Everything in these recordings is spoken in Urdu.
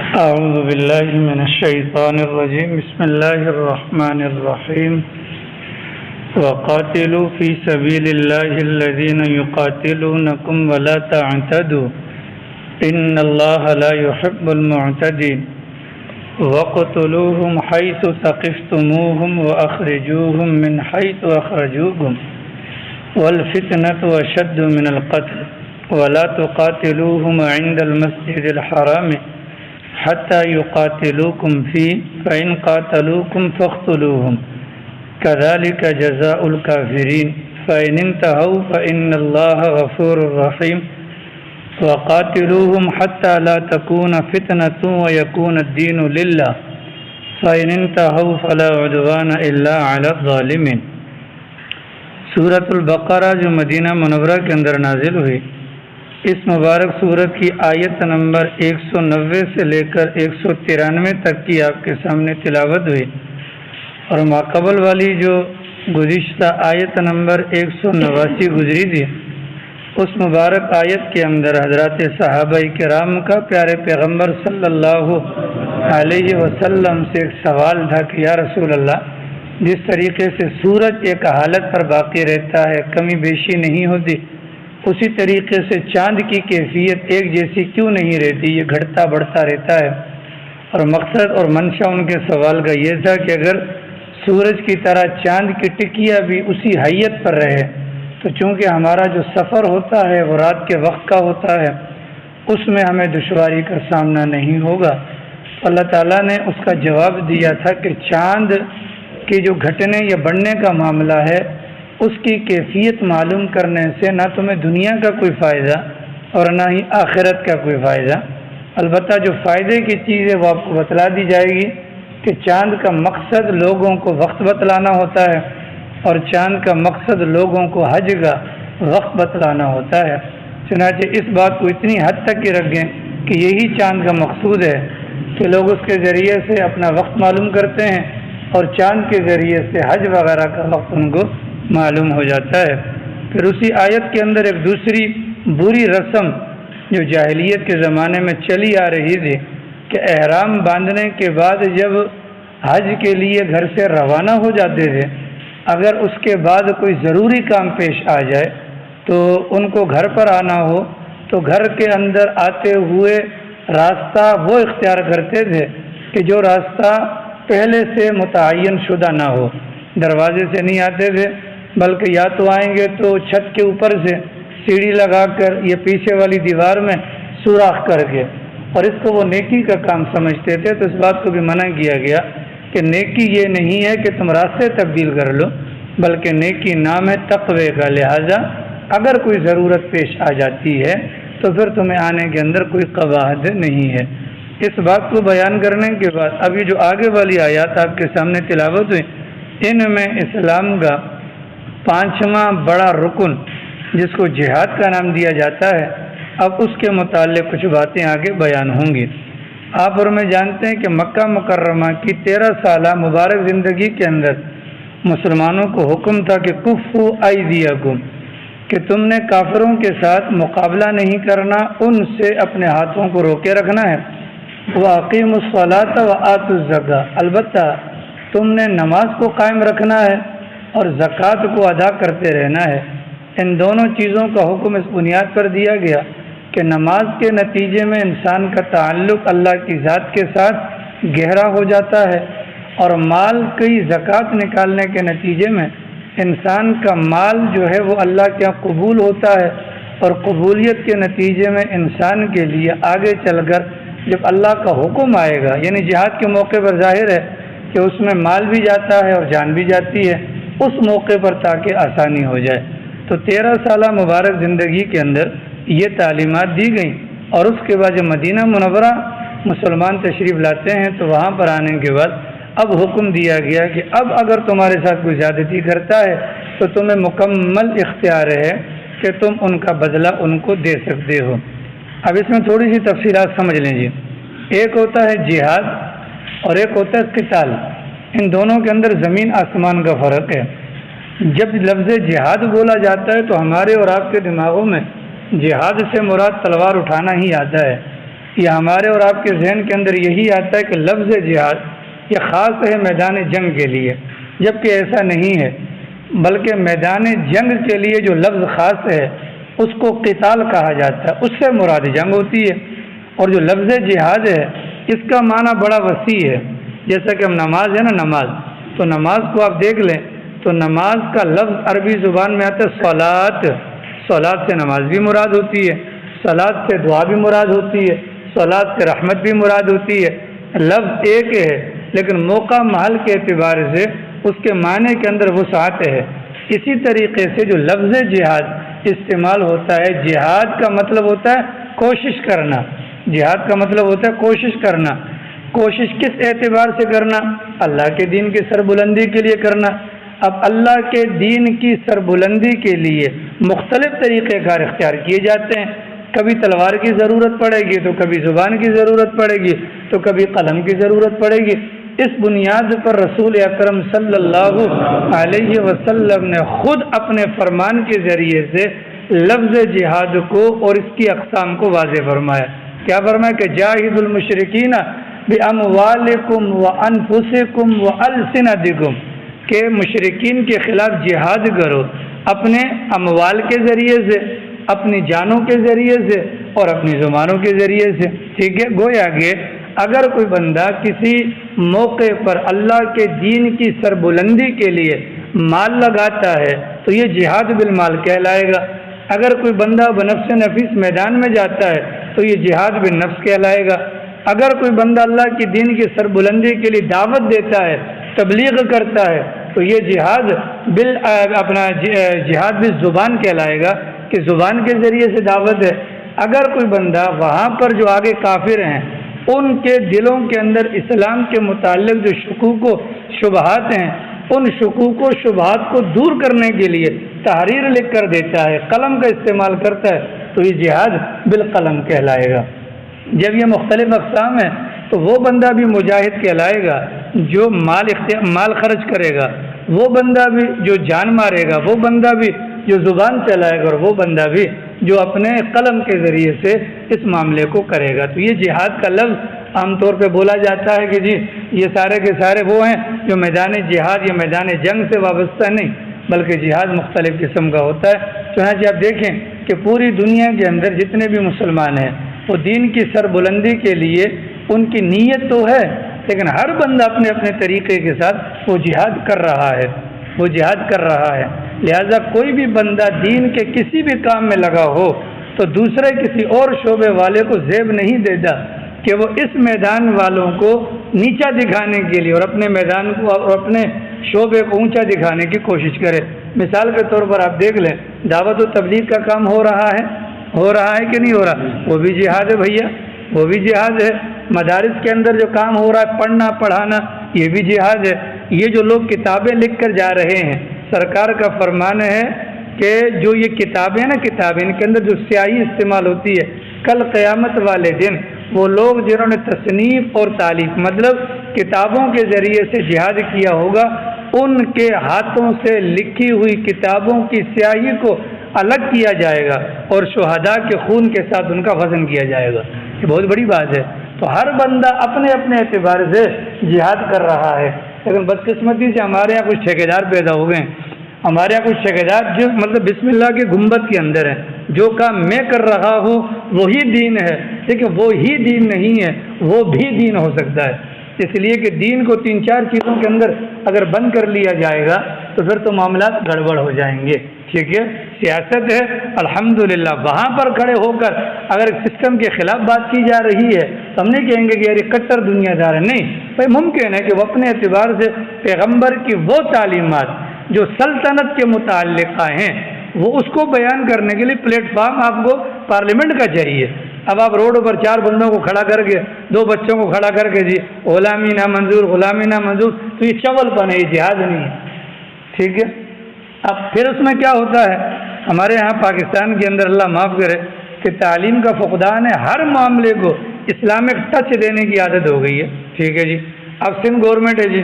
أعوذ بالله من الشيطان الرجيم. بسم الله الرحمن الرحيم. وقاتلوا في سبيل الله الذين يقاتلونكم ولا تعتدوا إن الله لا يحب المعتدين. وقتلوهم حيث ثقفتموهم وأخرجوهم من حيث أخرجوكم والفتنة أشد من القتل ولا تقاتلوهم عند المسجد الحرام حتى يقاتلوكم فيه فإن قاتلوكم فاقتلوهم كذلك جزاء الكافرين فإن انتهوا فإن الله غفور رحيم. وقاتلوهم حتى لا تكون فتنة ويكون الدين لله فإن انتهوا فلا عدوان إلا على الظالمين. سورۃ البقرہ جو مدینہ منورہ کے اندر نازل ہوئی، اس مبارک سورت کی آیت نمبر 190 سے لے کر 193 تک کی آپ کے سامنے تلاوت ہوئی، اور ماقبل والی جو گزشتہ آیت نمبر 189 گزری تھی، اس مبارک آیت کے اندر حضرات صحابہ کرام کا پیارے پیغمبر صلی اللہ علیہ وسلم سے ایک سوال تھا کہ یا رسول اللہ، جس طریقے سے سورج ایک حالت پر باقی رہتا ہے، کمی بیشی نہیں ہوتی، اسی طریقے سے چاند کی کیفیت ایک جیسی کیوں نہیں رہتی، یہ گھٹتا بڑھتا رہتا ہے. اور مقصد اور منشا ان کے سوال کا یہ تھا کہ اگر سورج کی طرح چاند کی ٹکیا بھی اسی حیت پر رہے تو چونکہ ہمارا جو سفر ہوتا ہے وہ رات کے وقت کا ہوتا ہے، اس میں ہمیں دشواری کا سامنا نہیں ہوگا. اللہ تعالیٰ نے اس کا جواب دیا تھا کہ چاند کے جو گھٹنے یا بڑھنے کا معاملہ ہے، اس کی کیفیت معلوم کرنے سے نہ تمہیں دنیا کا کوئی فائدہ اور نہ ہی آخرت کا کوئی فائدہ. البتہ جو فائدے کی چیز ہے وہ آپ کو بتلا دی جائے گی کہ چاند کا مقصد لوگوں کو وقت بتلانا ہوتا ہے، اور چاند کا مقصد لوگوں کو حج کا وقت بتلانا ہوتا ہے. چنانچہ اس بات کو اتنی حد تک ہی رکھیں کہ یہی چاند کا مقصود ہے کہ لوگ اس کے ذریعے سے اپنا وقت معلوم کرتے ہیں، اور چاند کے ذریعے سے حج وغیرہ کا وقت ان کو معلوم ہو جاتا ہے. پھر اسی آیت کے اندر ایک دوسری بری رسم جو جاہلیت کے زمانے میں چلی آ رہی تھی کہ احرام باندھنے کے بعد جب حج کے لیے گھر سے روانہ ہو جاتے تھے، اگر اس کے بعد کوئی ضروری کام پیش آ جائے تو ان کو گھر پر آنا ہو تو گھر کے اندر آتے ہوئے راستہ وہ اختیار کرتے تھے کہ جو راستہ پہلے سے متعین شدہ نہ ہو. دروازے سے نہیں آتے تھے، بلکہ یا تو آئیں گے تو چھت کے اوپر سے سیڑھی لگا کر یا پیچھے والی دیوار میں سوراخ کر کے، اور اس کو وہ نیکی کا کام سمجھتے تھے. تو اس بات کو بھی منع کیا گیا کہ نیکی یہ نہیں ہے کہ تم راستے تبدیل کر لو، بلکہ نیکی نام ہے تقوی کا. لہذا اگر کوئی ضرورت پیش آ جاتی ہے تو پھر تمہیں آنے کے اندر کوئی قباحت نہیں ہے. اس بات کو بیان کرنے کے بعد ابھی جو آگے والی آیات آپ کے سامنے تلاوت ہوئی، ان میں اسلام کا 5واں بڑا رکن جس کو جہاد کا نام دیا جاتا ہے، اب اس کے متعلق کچھ باتیں آگے بیان ہوں گی. آپ اور میں جانتے ہیں کہ مکہ مکرمہ کی 13 سالہ مبارک زندگی کے اندر مسلمانوں کو حکم تھا کہ کفو ایدیکم، کہ تم نے کافروں کے ساتھ مقابلہ نہیں کرنا، ان سے اپنے ہاتھوں کو روکے رکھنا ہے. وَأَقِیمُوا الصَّلَاةَ وَآتُوا الزَّکَاةَ، البتہ تم نے نماز کو قائم رکھنا ہے اور زکوٰۃ کو ادا کرتے رہنا ہے. ان دونوں چیزوں کا حکم اس بنیاد پر دیا گیا کہ نماز کے نتیجے میں انسان کا تعلق اللہ کی ذات کے ساتھ گہرا ہو جاتا ہے، اور مال کی زکوٰۃ نکالنے کے نتیجے میں انسان کا مال جو ہے وہ اللہ کے یہاں قبول ہوتا ہے، اور قبولیت کے نتیجے میں انسان کے لیے آگے چل کر جب اللہ کا حکم آئے گا، یعنی جہاد کے موقع پر ظاہر ہے کہ اس میں مال بھی جاتا ہے اور جان بھی جاتی ہے، اس موقع پر تاکہ آسانی ہو جائے. تو 13 سالہ مبارک زندگی کے اندر یہ تعلیمات دی گئیں. اور اس کے بعد جب مدینہ منورہ مسلمان تشریف لاتے ہیں تو وہاں پر آنے کے بعد اب حکم دیا گیا کہ اب اگر تمہارے ساتھ کوئی زیادتی کرتا ہے تو تمہیں مکمل اختیار ہے کہ تم ان کا بدلہ ان کو دے سکتے ہو. اب اس میں تھوڑی سی تفصیلات سمجھ لیجیے. ایک ہوتا ہے جہاد اور ایک ہوتا ہے قتال. ان دونوں کے اندر زمین آسمان کا فرق ہے. جب لفظ جہاد بولا جاتا ہے تو ہمارے اور آپ کے دماغوں میں جہاد سے مراد تلوار اٹھانا ہی آتا ہے، یہ ہمارے اور آپ کے ذہن کے اندر یہی آتا ہے کہ لفظ جہاد یہ خاص ہے میدان جنگ کے لیے، جبکہ ایسا نہیں ہے، بلکہ میدان جنگ کے لیے جو لفظ خاص ہے اس کو قتال کہا جاتا ہے، اس سے مراد جنگ ہوتی ہے۔ اور جو لفظ جہاد ہے اس کا معنی بڑا وسیع ہے، جیسا کہ ہم نماز ہے نا، نماز، تو نماز کو آپ دیکھ لیں تو نماز کا لفظ عربی زبان میں آتا ہے صلاۃ، صلاۃ سے نماز بھی مراد ہوتی ہے، صلاۃ سے دعا بھی مراد ہوتی ہے، صلاۃ سے رحمت بھی مراد ہوتی ہے۔ لفظ ایک ہے لیکن موقع محل کے اعتبار سے اس کے معنی کے اندر وسعت ہے۔ اسی طریقے سے جو لفظ جہاد استعمال ہوتا ہے، جہاد کا مطلب ہوتا ہے کوشش کرنا، جہاد کا مطلب ہوتا ہے کوشش کرنا۔ کوشش کس اعتبار سے کرنا؟ اللہ کے دین کی سربلندی کے لیے کرنا۔ اب اللہ کے دین کی سربلندی کے لیے مختلف طریقہ کار اختیار کیے جاتے ہیں، کبھی تلوار کی ضرورت پڑے گی تو کبھی زبان کی ضرورت پڑے گی تو کبھی قلم کی ضرورت پڑے گی۔ اس بنیاد پر رسول اکرم صلی اللہ علیہ وسلم نے خود اپنے فرمان کے ذریعے سے لفظ جہاد کو اور اس کی اقسام کو واضح فرمایا۔ کیا فرمایا کہ جاہد المشرکین باموالکم وانفسکم والسنتکم، کہ مشرکین کے خلاف جہاد کرو اپنے اموال کے ذریعے سے، اپنی جانوں کے ذریعے سے اور اپنی زبانوں کے ذریعے سے۔ ٹھیک ہے، گویا کہ اگر کوئی بندہ کسی موقع پر اللہ کے دین کی سربلندی کے لیے مال لگاتا ہے تو یہ جہاد بالمال کہلائے گا۔ اگر کوئی بندہ بنفس نفیس میدان میں جاتا ہے تو یہ جہاد بالنفس کہلائے گا۔ اگر کوئی بندہ اللہ کی دین کی سربلندی کے لیے دعوت دیتا ہے، تبلیغ کرتا ہے تو یہ جہاد جہاد بالزبان کہلائے گا کہ زبان کے ذریعے سے دعوت ہے۔ اگر کوئی بندہ وہاں پر جو آگے کافر ہیں ان کے دلوں کے اندر اسلام کے متعلق جو شکوک و شبہات ہیں، ان شکوک و شبہات کو دور کرنے کے لیے تحریر لکھ کر دیتا ہے، قلم کا استعمال کرتا ہے تو یہ جہاد بالقلم کہلائے گا۔ جب یہ مختلف اقسام ہیں تو وہ بندہ بھی مجاہد کہلائے گا جو مال خرچ کرے گا، وہ بندہ بھی جو جان مارے گا، وہ بندہ بھی جو زبان چلائے گا، اور وہ بندہ بھی جو اپنے قلم کے ذریعے سے اس معاملے کو کرے گا۔ تو یہ جہاد کا لفظ عام طور پہ بولا جاتا ہے کہ جی یہ سارے کے سارے وہ ہیں جو میدان جہاد یا میدان جنگ سے وابستہ نہیں، بلکہ جہاد مختلف قسم کا ہوتا ہے۔ چنانچہ آپ دیکھیں کہ پوری دنیا کے اندر جتنے بھی مسلمان ہیں وہ دین کی سربلندی کے لیے ان کی نیت تو ہے، لیکن ہر بندہ اپنے اپنے طریقے کے ساتھ وہ جہاد کر رہا ہے، وہ جہاد کر رہا ہے۔ لہذا کوئی بھی بندہ دین کے کسی بھی کام میں لگا ہو تو دوسرے کسی اور شعبے والے کو زیب نہیں دیتا کہ وہ اس میدان والوں کو نیچا دکھانے کے لیے اور اپنے میدان کو اور اپنے شعبے کو اونچا دکھانے کی کوشش کرے۔ مثال کے طور پر آپ دیکھ لیں، دعوت و تبلیغ کا کام ہو رہا ہے کہ نہیں ہو رہا؟ وہ بھی جہاد ہے بھیا، وہ بھی جہاد ہے۔ مدارس کے اندر جو کام ہو رہا ہے، پڑھنا پڑھانا، یہ بھی جہاد ہے۔ یہ جو لوگ کتابیں لکھ کر جا رہے ہیں، سرکار کا فرمان ہے کہ جو یہ کتابیں نا، کتابیں ان کے اندر جو سیاہی استعمال ہوتی ہے، کل قیامت والے دن وہ لوگ جنہوں نے تصنیف اور تالیف مطلب کتابوں کے ذریعے سے جہاد کیا ہوگا، ان کے ہاتھوں سے لکھی ہوئی کتابوں کی سیاہی کو الگ کیا جائے گا اور شہداء کے خون کے ساتھ ان کا وزن کیا جائے گا۔ یہ بہت بڑی بات ہے۔ تو ہر بندہ اپنے اپنے اعتبار سے جہاد کر رہا ہے، لیکن بدقسمتی سے ہمارے یہاں کچھ ٹھیکیدار پیدا ہو گئے ہیں۔ ہمارے یہاں کچھ ٹھیکیدار جو مطلب بسم اللہ کے گنبد کے اندر ہیں، جو کام میں کر رہا ہوں وہی دین ہے، لیکن وہی دین نہیں ہے، وہ بھی دین ہو سکتا ہے۔ اس لیے کہ دین کو 3-4 چیزوں کے اندر اگر بند کر لیا جائے گا تو پھر تو معاملات گڑبڑ ہو جائیں گے۔ ٹھیک ہے، سیاست ہے، الحمدللہ وہاں پر کھڑے ہو کر اگر سسٹم کے خلاف بات کی جا رہی ہے تو ہم نہیں کہیں گے کہ یار یہ کٹر دنیا دار ہے، نہیں بھائی، ممکن ہے کہ وہ اپنے اعتبار سے پیغمبر کی وہ تعلیمات جو سلطنت کے متعلقہ ہیں وہ اس کو بیان کرنے کے لیے پلیٹ فارم آپ کو پارلیمنٹ کا چاہیے۔ اب آپ روڈ پر 4 بندوں کو کھڑا کر کے، 2 بچوں کو کھڑا کر کے جی غلامی نہ منظور، غلامی نہ منظور، تو یہ چول پن ہے، یہ جہاد نہیں ہے۔ ٹھیک ہے، اب پھر اس میں کیا ہوتا ہے؟ ہمارے یہاں پاکستان کے اندر اللہ معاف کرے کہ تعلیم کا فقدان ہے، ہر معاملے کو اسلامک ٹچ دینے کی عادت ہو گئی ہے۔ ٹھیک ہے جی، اب سندھ گورنمنٹ ہے جی،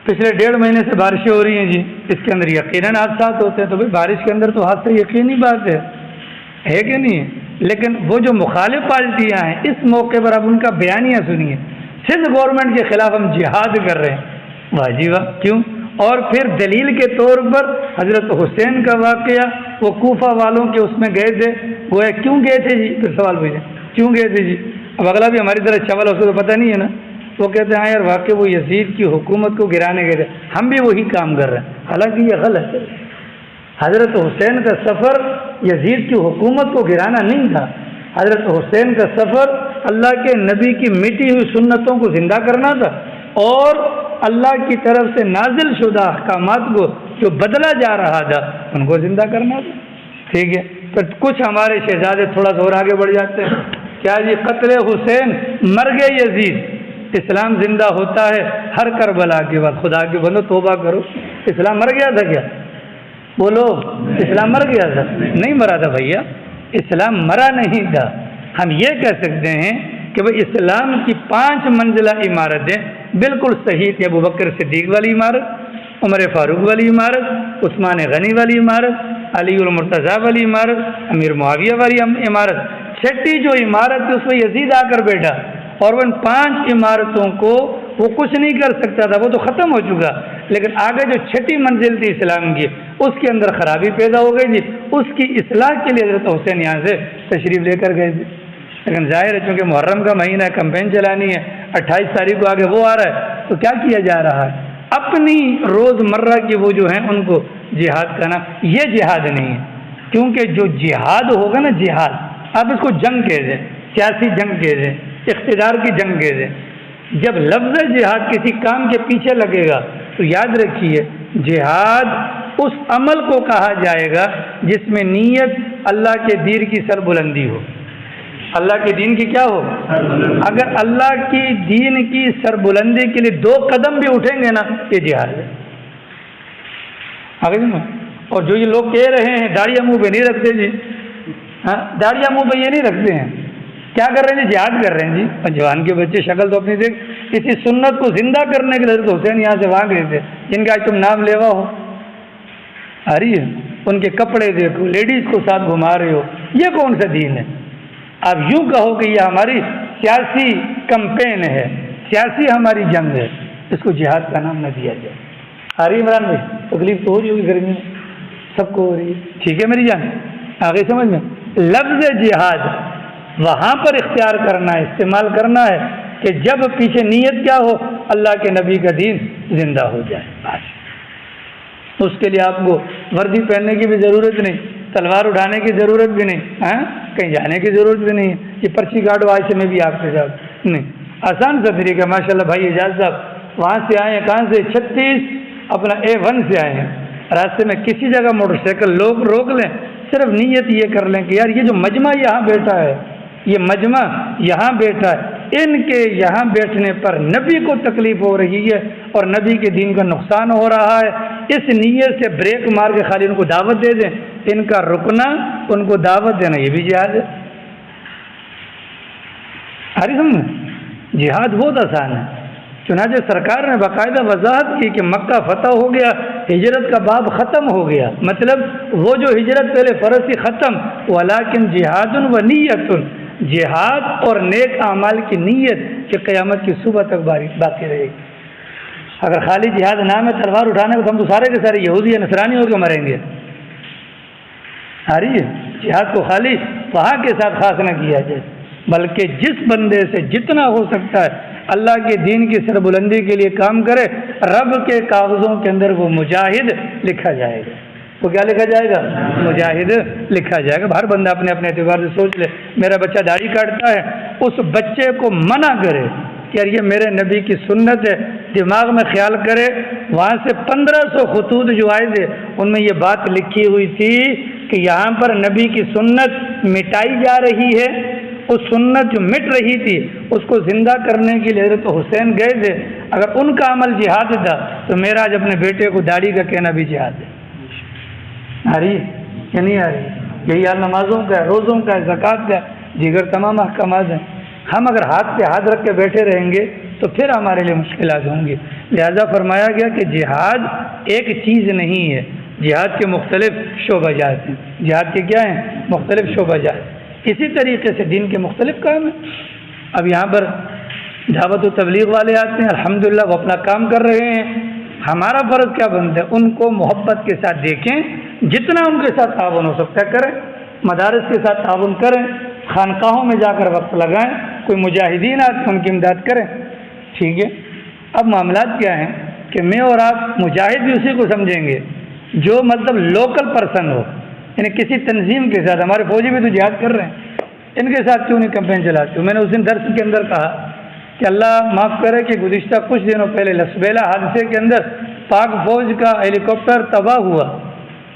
پچھلے 1.5 مہینے سے بارشیں ہو رہی ہیں جی، اس کے اندر یقیناً حادثات ہوتے ہیں، تو بھائی بارش کے اندر تو حادثہ یقینی بات ہے کہ نہیں ہے؟ لیکن وہ جو مخالف پارٹیاں ہیں اس موقع پر اب ان کا بیانیہ سنیے، سندھ گورنمنٹ کے خلاف ہم جہاد کر رہے ہیں، واہ جی واہ، کیوں؟ اور پھر دلیل کے طور پر حضرت حسین کا واقعہ، وہ کوفہ والوں کے اس میں گئے تھے، وہ کیوں گئے تھے جی؟ پھر سوال پوچھیں کیوں گئے تھے جی؟ اب اگلا بھی ہماری طرح چول اس کو تو پتہ نہیں ہے نا، وہ کہتے ہیں ہاں یار واقعی وہ یزید کی حکومت کو گرانے گئے تھے، ہم بھی وہی کام کر رہے ہیں، حالانکہ یہ غلط ہے۔ حضرت حسین کا سفر یزید کی حکومت کو گرانا نہیں تھا، حضرت حسین کا سفر اللہ کے نبی کی مٹی ہوئی سنتوں کو زندہ کرنا تھا، اور اللہ کی طرف سے نازل شدہ احکامات کو جو بدلا جا رہا تھا ان کو زندہ کرنا تھا۔ ٹھیک ہے، تو کچھ ہمارے شہزادے تھوڑا سا اور آگے بڑھ جاتے ہیں، کیا جی قتل حسین، مر گئے یزید، اسلام زندہ ہوتا ہے ہر کربلا کے بعد۔ خدا کے بندو توبہ کرو، اسلام مر گیا تھا کیا؟ بولو، اسلام مر گیا تھا؟ نہیں مرا تھا بھیا، اسلام مرا نہیں تھا۔ ہم یہ کہہ سکتے ہیں کہ بھئی اسلام کی 5 منزلہ عمارتیں بالکل صحیح تھی، ابو بکر صدیق والی عمارت، عمر فاروق والی عمارت، عثمان غنی والی عمارت، علی المرتضیٰ والی عمارت، امیر معاویہ والی عمارت۔ چھٹی جو عمارت تھی اس میں یزید آ کر بیٹھا، اور ان 5 عمارتوں کو وہ کچھ نہیں کر سکتا تھا، وہ تو ختم ہو چکا، لیکن آگے جو چھٹی منزل تھی اسلام کی اس کے اندر خرابی پیدا ہو گئی تھی، اس کی اصلاح کے لیے حضرت حسین یہاں سے تشریف لے کر گئے تھے۔ لیکن ظاہر ہے چونکہ محرم کا مہینہ ہے، کمپین چلانی ہے، 28 تاریخ کو آگے وہ آ رہا ہے، تو کیا کیا جا رہا ہے؟ اپنی روز مرہ کی وہ جو ہیں ان کو جہاد کرنا، یہ جہاد نہیں ہے، کیونکہ جو جہاد ہوگا نا، جہاد آپ اس کو جنگ کہہ دیں، سیاسی جنگ کہہ دیں، اقتدار کی جنگ کہہ دیں، جب لفظ جہاد کسی کام کے پیچھے لگے گا تو یاد رکھیے جہاد اس عمل کو کہا جائے گا جس میں نیت اللہ کے دین کی سربلندی ہو۔ اللہ کے دین کی کیا ہو؟ اگر اللہ کی دین کی سربلندی کے لیے 2 قدم بھی اٹھیں گے نا، یہ جہاد ہے۔ آگے سنو، اور جو یہ لوگ کہہ رہے ہیں داڑیاں منہ پہ نہیں رکھتے جی، ہاں داڑیاں منہ پہ یہ نہیں رکھتے ہیں، کیا کر رہے ہیں جی؟ جہاد کر رہے ہیں جی۔ جوان کے بچے شکل تو اپنی دیکھ، اسی سنت کو زندہ کرنے کے لیے حضرت حسین یہاں سے بھاگ رہے تھے، جن کا تم نام لیوا ہو آ رہی ہے، ان کے کپڑے دیکھو، لیڈیز کو ساتھ گھما رہے ہو، یہ کون سا دین ہے؟ آپ یوں کہو کہ یہ ہماری سیاسی کمپین ہے، سیاسی ہماری جنگ ہے، اس کو جہاد کا نام نہ دیا جائے۔ آ رہی عمران بھائی؟ تکلیف تو ہو رہی ہوگی گرمی میں، سب کو ہو رہی ہے، ٹھیک ہے میری جان؟ آگے سمجھ میں، لفظ جہاد وہاں پر اختیار کرنا ہے، استعمال کرنا ہے کہ جب پیچھے نیت کیا ہو؟ اللہ کے نبی کا دین زندہ ہو جائے، بس۔ اس کے لیے آپ کو وردی پہننے کی بھی ضرورت نہیں، تلوار اٹھانے کی ضرورت بھی نہیں، ہاں کہیں جانے کی ضرورت بھی نہیں ہے کہ پرچی کاٹو آج سے میں بھی آپ کے ساتھ، نہیں، آسان سا طریقہ۔ ماشاء اللہ بھائی اعجاز صاحب وہاں سے آئے ہیں، کہاں سے؟ 36 اپنا A1 سے آئے ہیں، راستے میں کسی جگہ موٹر سائیکل لوگ روک لیں، صرف نیت یہ کر لیں کہ یار یہ جو مجمع یہاں بیٹھا ہے، یہ مجمع یہاں بیٹھا ہے، ان کے یہاں بیٹھنے پر نبی کو تکلیف ہو رہی ہے اور نبی کے دین کا نقصان ہو رہا ہے، اس نیت سے بریک مار کے خالی ان کو دعوت دے دیں، ان کا رکنا، ان کو دعوت دینا، یہ بھی جہاد ہے۔ ہری سمجھ، جہاد بہت آسان ہے، چنانچہ سرکار نے باقاعدہ وضاحت کی کہ مکہ فتح ہو گیا، ہجرت کا باب ختم ہو گیا، مطلب وہ جو ہجرت پہلے فرض تھی ختم، ولیکن جہاد و نیت، جہاد اور نیک اعمال کی نیت کہ قیامت کی صبح تک باقی رہے گی۔ اگر خالی جہاد نام ہے تلوار اٹھانے کو، تو ہم تو سارے کے سارے یہودی یا نصرانی ہو کے مریں گے۔ آ رہی ہے؟ جہاد کو خالی وہاں کے ساتھ خاص نہ کیا جائے، بلکہ جس بندے سے جتنا ہو سکتا ہے اللہ کے دین کی سربلندی کے لیے کام کرے، رب کے کاغذوں کے اندر وہ مجاہد لکھا جائے گا۔ وہ کیا لکھا جائے گا؟ مجاہد لکھا جائے گا۔ ہر بندہ اپنے اپنے اعتبار سے سوچ لے، میرا بچہ داڑھی کاٹتا ہے، اس بچے کو منع کرے کہ یار یہ میرے نبی کی سنت ہے، دماغ میں خیال کرے وہاں سے 1500 خطوط جو آئے تھے ان میں یہ بات لکھی ہوئی تھی کہ یہاں پر نبی کی سنت مٹائی جا رہی ہے، اس سنت جو مٹ رہی تھی اس کو زندہ کرنے کے لیے حضرت حسین گئے تھے۔ اگر ان کا عمل جہاد تھا تو میرا آج اپنے بیٹے کو داڑھی کا کہنا بھی جہاد ہے۔ آ رہی کہ نہیں آ رہی؟ یہی حال نمازوں کا ہے، روزوں کا ہے، زکوٰۃ کا ہے، دیگر تمام احکامات ہیں۔ ہم اگر ہاتھ پہ ہاتھ رکھ کے بیٹھے رہیں گے تو پھر ہمارے لیے مشکلات ہوں گی۔ لہذا فرمایا گیا کہ جہاد ایک چیز نہیں ہے، جہاد کے مختلف شعبہ جات ہیں۔ جہاد کے کیا ہیں؟ مختلف شعبہ جات۔ اسی طریقے سے دین کے مختلف کام ہیں. اب یہاں پر دعوت و تبلیغ والے آتے ہیں، الحمدللہ وہ اپنا کام کر رہے ہیں. ہمارا فرض کیا بنتا ہے؟ ان کو محبت کے ساتھ دیکھیں، جتنا ان کے ساتھ تعاون ہو سکتا ہے کریں، مدارس کے ساتھ تعاون کریں، خانقاہوں میں جا کر وقت لگائیں، کوئی مجاہدین آتے ہیں ان کی امداد کریں. ٹھیک ہے. اب معاملات کیا ہیں کہ میں اور آپ مجاہد بھی اسی کو سمجھیں گے جو مطلب لوکل پرسن ہو، یعنی کسی تنظیم کے ساتھ. ہمارے فوجی بھی تو جہاد کر رہے ہیں، ان کے ساتھ کیوں نہیں کمپین چلاتے ہو؟ میں نے اس دن درس کے اندر کہا کہ اللہ معاف کرے کہ گزشتہ کچھ دنوں پہلے لسبیلا حادثے کے اندر پاک فوج کا ہیلی کاپٹر تباہ ہوا،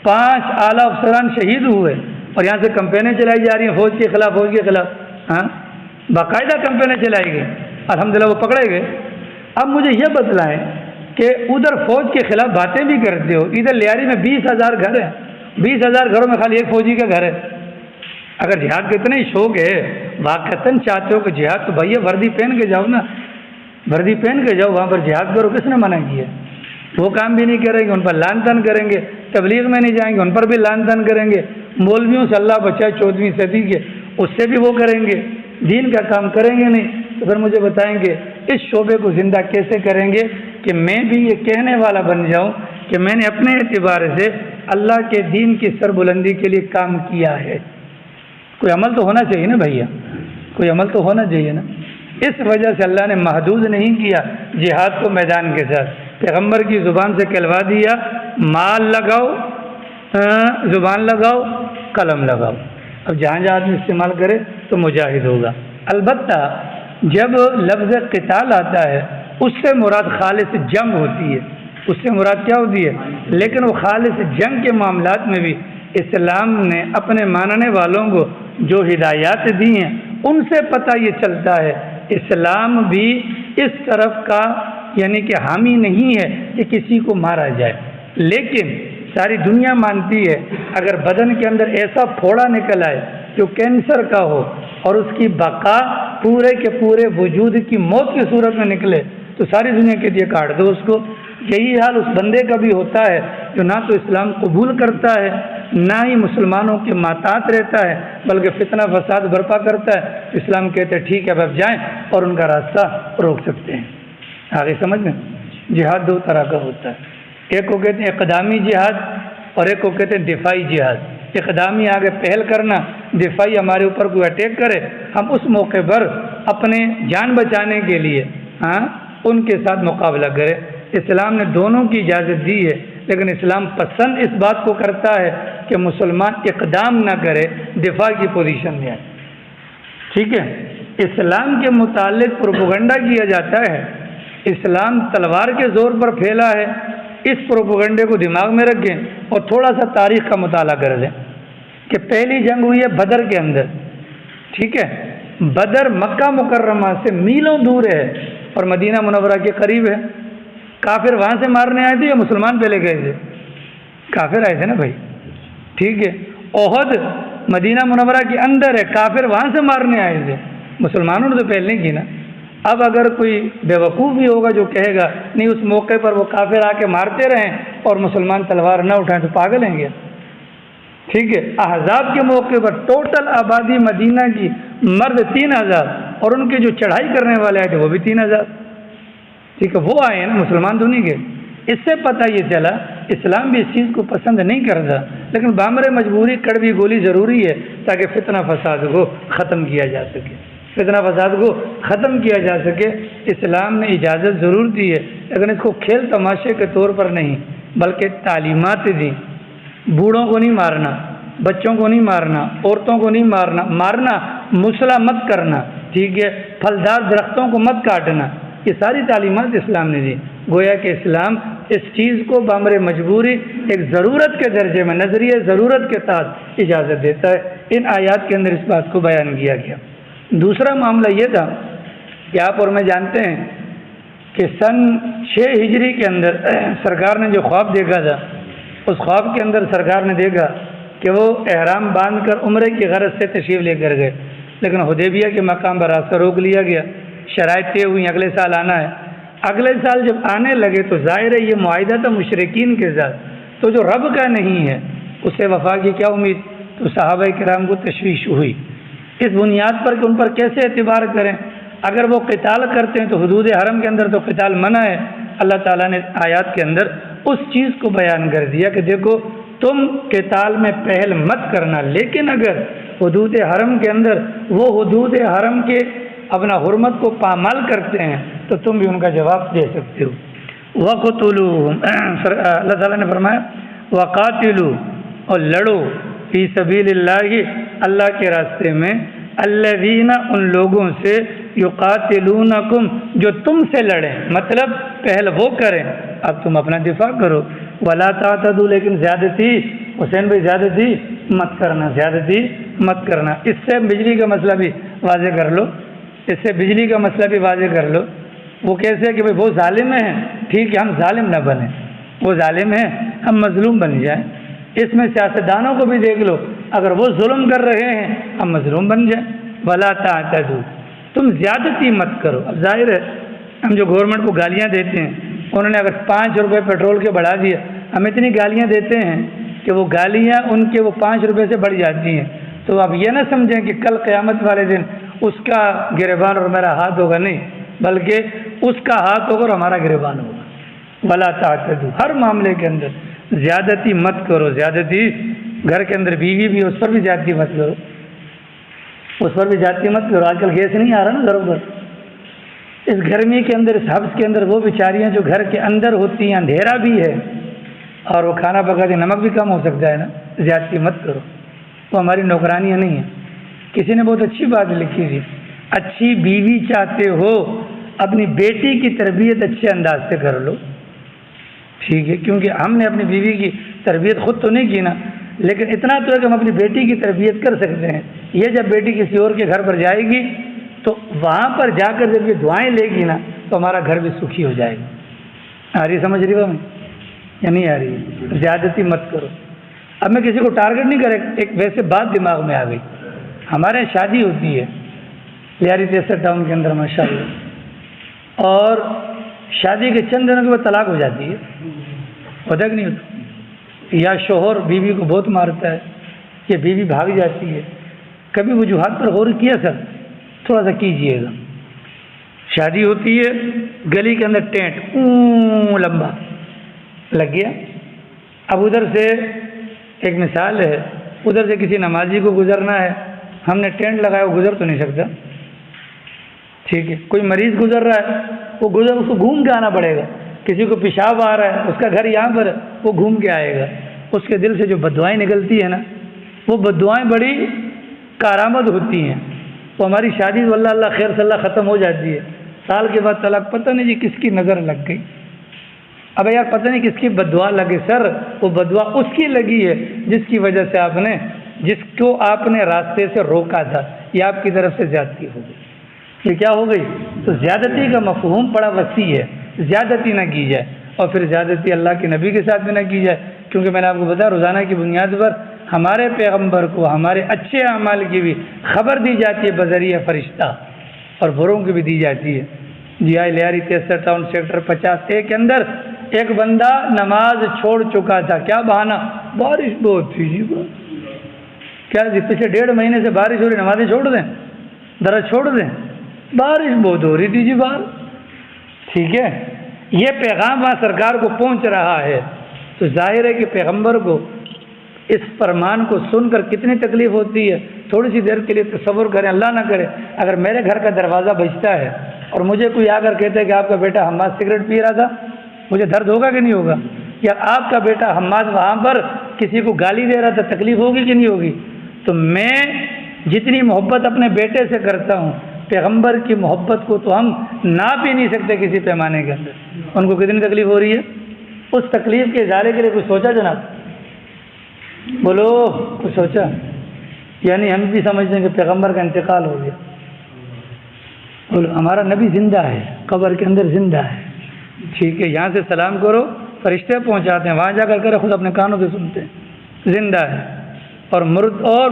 5 اعلیٰ افسران شہید ہوئے، اور یہاں سے کمپینیں چلائی جا رہی ہیں فوج کے خلاف، فوج کے خلاف. ہاں باقاعدہ کمپینیں چلائی گئی، الحمدللہ وہ پکڑے گئے. اب مجھے یہ بتلائیں کہ ادھر فوج کے خلاف باتیں بھی کرتے ہو، ادھر لیاری میں 20,000 گھر ہیں، 20,000 گھروں میں خالی ایک فوجی کا گھر ہے. اگر جہاد کا اتنا ہی شوق ہے، واقعتاً چاہتے ہو کہ جہاد تو بھیا وردی پہن کے جاؤ نا، وردی پہن کے جاؤ، وہاں پر جہاد کرو. کس نے منع کیا؟ وہ کام بھی نہیں کریں گے، ان پر لعن طعن کریں گے. تبلیغ میں نہیں جائیں گے، ان پر بھی لعن طعن کریں گے. مولویوں سے اللہ بچائے 14ویں صدی کے، اس سے بھی وہ کریں گے. دین کا کام کریں گے نہیں. تو پھر مجھے بتائیں گے اس شعبے کو زندہ کیسے کریں گے کہ میں بھی یہ کہنے والا بن جاؤں کہ میں نے اپنے اعتبار سے اللہ کے دین کی سربلندی کے لیے کام کیا ہے. کوئی عمل تو ہونا چاہیے نا بھیا، کوئی عمل تو ہونا چاہیے نا. اس وجہ سے اللہ نے محدود نہیں کیا جہاد کو میدان کے ساتھ. پیغمبر کی زبان سے کہلوا دیا مال لگاؤ، زبان لگاؤ، قلم لگاؤ. اب جہاں جہاں آدمی استعمال کرے تو مجاہد ہوگا. البتہ جب لفظ قتال آتا ہے اس سے مراد خالص جنگ ہوتی ہے، اس سے مراد کیا ہوتی ہے؟ لیکن وہ خالص جنگ کے معاملات میں بھی اسلام نے اپنے ماننے والوں کو جو ہدایات دی ہیں ان سے پتہ یہ چلتا ہے اسلام بھی اس طرف کا یعنی کہ حامی نہیں ہے کہ کسی کو مارا جائے. لیکن ساری دنیا مانتی ہے اگر بدن کے اندر ایسا پھوڑا نکل آئے جو کینسر کا ہو اور اس کی بقا پورے کے پورے وجود کی موت کی صورت میں نکلے تو ساری دنیا کے لیے کاٹ دو اس کو. یہی حال اس بندے کا بھی ہوتا ہے جو نہ تو اسلام قبول کرتا ہے نہ ہی مسلمانوں کے ماتحت رہتا ہے بلکہ فتنہ فساد برپا کرتا ہے. اسلام کہتے ہیں ٹھیک ہے اب جائیں اور ان کا راستہ روک سکتے ہیں. آگے سمجھ میں؟ جہاد 2 طرح کا ہوتا ہے، ایک کو کہتے ہیں اقدامی جہاد اور ایک کو کہتے ہیں دفاعی جہاد. اقدامی آگے پہل کرنا، دفاعی ہمارے اوپر کوئی اٹیک کرے ہم اس موقع پر اپنے جان بچانے کے لیے ان کے ساتھ مقابلہ کریں. اسلام نے دونوں کی اجازت دی ہے لیکن اسلام پسند اس بات کو کرتا ہے کہ مسلمان اقدام نہ کرے، دفاع کی پوزیشن میں آئے. ٹھیک ہے. اسلام کے متعلق پروپیگنڈا کیا جاتا ہے، اسلام تلوار کے زور پر پھیلا ہے. اس پروپیگنڈے کو دماغ میں رکھیں اور تھوڑا سا تاریخ کا مطالعہ کر لیں کہ پہلی جنگ ہوئی ہے بدر کے اندر. ٹھیک ہے. بدر مکہ مکرمہ سے میلوں دور ہے اور مدینہ منورہ کے قریب ہے. کافر وہاں سے مارنے آئے تھے یا مسلمان پہلے گئے تھے؟ کافر آئے تھے نا بھائی. ٹھیک ہے. احد مدینہ منورہ کے اندر ہے، کافر وہاں سے مارنے آئے تھے، مسلمانوں نے تو پہلے نہیں کی نا. اب اگر کوئی بیوقوف بھی ہوگا جو کہے گا نہیں اس موقع پر وہ کافر آ کے مارتے رہیں اور مسلمان تلوار نہ اٹھائیں تو پاگل ہیں گے. ٹھیک ہے. احزاب کے موقع پر ٹوٹل آبادی مدینہ کی مرد 3,000 اور ان کے جو چڑھائی کرنے والے آئے تھے وہ بھی 3,000. ٹھیک ہے. وہ آئے ہیں نا، مسلمان تو نہیں گئے. اس سے پتہ یہ چلا اسلام بھی اس چیز کو پسند نہیں کرتا لیکن بامر مجبوری کڑوی گولی ضروری ہے تاکہ فتنہ فساد کو ختم کیا جا سکے. فتنہ فساد کو ختم کیا جا سکے. اسلام نے اجازت ضرور دی ہے لیکن اس کو کھیل تماشے کے طور پر نہیں بلکہ تعلیمات دی. بوڑھوں کو نہیں مارنا، بچوں کو نہیں مارنا، عورتوں کو نہیں مارنا، مسلح مت کرنا. ٹھیک ہے. پھلدار درختوں کو مت کاٹنا، یہ ساری تعلیمات اسلام نے دی. گویا کہ اسلام اس چیز کو بامر مجبوری ایک ضرورت کے درجے میں نظریہ ضرورت کے ساتھ اجازت دیتا ہے. ان آیات کے اندر اس بات کو بیان کیا گیا. دوسرا معاملہ یہ تھا کہ آپ اور میں جانتے ہیں کہ سن 6 ہجری کے اندر سرکار نے جو خواب دیکھا تھا اس خواب کے اندر سرکار نے دیکھا کہ وہ احرام باندھ کر عمرے کی غرض سے تشریف لے کر گئے لیکن حدیبیہ کے مقام پر راستہ روک لیا گیا. شرائط طے ہوئی اگلے سال آنا ہے. اگلے سال جب آنے لگے تو ظاہر ہے یہ معاہدہ تھا مشرکین کے ساتھ، تو جو رب کا نہیں ہے اس سے وفا کی کیا امید؟ تو صحابہ کرام کو تشویش ہوئی. اس بنیاد پر کہ ان پر کیسے اعتبار کریں؟ اگر وہ قتال کرتے ہیں تو حدود حرم کے اندر تو قتال منع ہے۔ اللہ تعالیٰ نے آیات کے اندر اس چیز کو بیان کر دیا کہ دیکھو تم قتال میں پہل مت کرنا، لیکن اگر حدود حرم کے اندر وہ حدود حرم کے اپنا حرمت کو پامال کرتے ہیں تو تم بھی ان کا جواب دے سکتے ہو۔ وَقْتُلُوهُمْ، اللہ تعالیٰ نے فرمایا وَقَاتِلُوا، اور لڑو، فی سبیل اللہ، اللہ کے راستے میں، الذین، ان لوگوں سے، یقاتلونکم، جو تم سے لڑیں، مطلب پہل وہ کریں، اب تم اپنا دفاع کرو، ولا تعتدوا، لیکن زیادتی، حسین بھائی زیادتی مت کرنا، زیادتی مت کرنا۔ اس سے بجلی کا مسئلہ بھی واضح کر لو، اس سے بجلی کا مسئلہ بھی واضح کر لو۔ وہ کیسے کہ بھائی وہ ظالم ہیں، ٹھیک ہے ہم ظالم نہ بنیں، وہ ظالم ہیں ہم مظلوم بن جائیں۔ اس میں سیاستدانوں کو بھی دیکھ لو، اگر وہ ظلم کر رہے ہیں ہم مظلوم بن جائیں۔ ولا تعتدوا، تم زیادتی مت کرو۔ اب ظاہر ہے ہم جو گورنمنٹ کو گالیاں دیتے ہیں، انہوں نے اگر 5 روپے پیٹرول کے بڑھا دیا، ہم اتنی گالیاں دیتے ہیں کہ وہ گالیاں ان کے وہ 5 روپے سے بڑھ جاتی ہیں، تو آپ یہ نہ سمجھیں کہ کل قیامت والے دن اس کا گریبان اور میرا ہاتھ ہوگا، نہیں، بلکہ اس کا ہاتھ ہوگا اور ہمارا گریبان ہوگا۔ ولا تعتدوا، ہر معاملے کے اندر زیادتی مت کرو۔ زیادتی، گھر کے اندر بیوی بھی، اس پر بھی زیادتی مت کرو، اس پر بھی زیادتی مت کرو۔ آج کل گیس نہیں آ رہا نا گھروں پر، اس گرمی کے اندر، اس حبس کے اندر وہ بیچاریاں جو گھر کے اندر ہوتی ہیں، اندھیرا بھی ہے اور وہ کھانا پکاتی، نمک بھی کم ہو سکتا ہے نا، زیادتی مت کرو، وہ ہماری نوکرانیاں نہیں ہیں۔ کسی نے بہت اچھی بات لکھی تھی، اچھی بیوی چاہتے ہو اپنی بیٹی کی تربیت اچھے انداز سے کر لو، ٹھیک ہے، کیونکہ ہم نے اپنی بیوی کی تربیت خود تو نہیں کی نا، لیکن اتنا تو ہے کہ ہم اپنی بیٹی کی تربیت کر سکتے ہیں۔ یہ جب بیٹی کسی اور کے گھر پر جائے گی تو وہاں پر جا کر جب یہ دعائیں لے گی نا تو ہمارا گھر بھی سکھی ہو جائے گا۔ آ رہی سمجھ رہی ہو ہمیں یا نہیں آ رہی ہے؟ زیادتی مت کرو۔ اب میں کسی کو ٹارگٹ نہیں کرے، ایک ویسے بات دماغ میں آ گئی، ہمارے یہاں شادی ہوتی ہے لیاری 63 ٹاؤن کے اندر ماشاءاللہ، اور شادی کے چند دنوں کے بعد طلاق ہو جاتی ہے، ہوتا کہ نہیں ہوتا؟ یا شوہر بیوی کو بہت مارتا ہے، یا بیوی بھاگ جاتی ہے۔ کبھی وجوہات پر غور کیا سر؟ تھوڑا سا کیجئے گا۔ شادی ہوتی ہے، گلی کے اندر ٹینٹ لمبا لگ گیا، اب ادھر سے ایک مثال ہے، ادھر سے کسی نمازی کو گزرنا ہے، ہم نے ٹینٹ لگایا، وہ گزر تو نہیں سکتا، ٹھیک ہے۔ کوئی مریض گزر رہا ہے، وہ گزر، اس کو گھوم کے آنا پڑے گا۔ کسی کو پیشاب آ رہا ہے، اس کا گھر یہاں پر ہے، وہ گھوم کے آئے گا۔ اس کے دل سے جو بددعائیں نکلتی ہیں نا، وہ بددعائیں بڑی کارآمد ہوتی ہیں۔ تو ہماری شادی تو اللہ خیر صلی اللہ ختم ہو جاتی ہے، سال کے بعد طلاق، پتہ نہیں جی کس کی نظر لگ گئی، اب یار پتہ نہیں کس کی بددعا لگے۔ سر وہ بددعا اس کی لگی ہے جس کی وجہ سے جس کو آپ نے راستے سے روکا تھا، یہ آپ کی طرف سے زیادتی ہو گئی، یہ کیا ہو گئی؟ تو زیادتی کا مفہوم بڑا وسیع ہے، زیادتی نہ کی جائے، اور پھر زیادتی اللہ کے نبی کے ساتھ بھی نہ کی جائے، کیونکہ میں نے آپ کو بتایا روزانہ کی بنیاد پر ہمارے پیغمبر کو ہمارے اچھے اعمال کی بھی خبر دی جاتی ہے بذریعہ فرشتہ، اور بروں کی بھی دی جاتی ہے۔ جی آئی لیاری 63 ٹاؤن سیکٹر 50A کے اندر ایک بندہ نماز چھوڑ چکا تھا، کیا بہانہ؟ بارش بہت تھی جی، کیا جی پچھلے 1.5 مہینے سے بارش ہو رہی، نمازیں چھوڑ دیں، درس چھوڑ دیں، بارش بہت ہو رہی تھی جی باہر، ٹھیک ہے۔ یہ پیغام وہاں سرکار کو پہنچ رہا ہے، تو ظاہر ہے کہ پیغمبر کو اس فرمان کو سن کر کتنی تکلیف ہوتی ہے۔ تھوڑی سی دیر کے لیے تصور کریں، اللہ نہ کرے اگر میرے گھر کا دروازہ بجتا ہے اور مجھے کوئی آ کر کہتا ہے کہ آپ کا بیٹا حماد سگریٹ پی رہا تھا، مجھے درد ہوگا کہ نہیں ہوگا؟ یا آپ کا بیٹا حماد وہاں پر کسی کو گالی دے رہا تھا، تکلیف ہوگی کہ نہیں ہوگی؟ تو میں جتنی محبت اپنے بیٹے سے کرتا ہوں، پیغمبر کی محبت کو تو ہم ناپ ہی نہیں سکتے کسی پیمانے کے اندر۔ ان کو کتنی تکلیف ہو رہی ہے، اس تکلیف کے ازالے کے لیے کچھ سوچا جناب؟ بولو کچھ سوچا؟ یعنی ہم بھی سمجھتے ہیں کہ پیغمبر کا انتقال ہو گیا، بولو ہمارا نبی زندہ ہے، قبر کے اندر زندہ ہے، ٹھیک ہے، یہاں سے سلام کرو، فرشتے پہنچاتے ہیں، وہاں جا کر کرے خود اپنے کانوں سے سنتے ہیں، زندہ ہے۔ اور مرد اور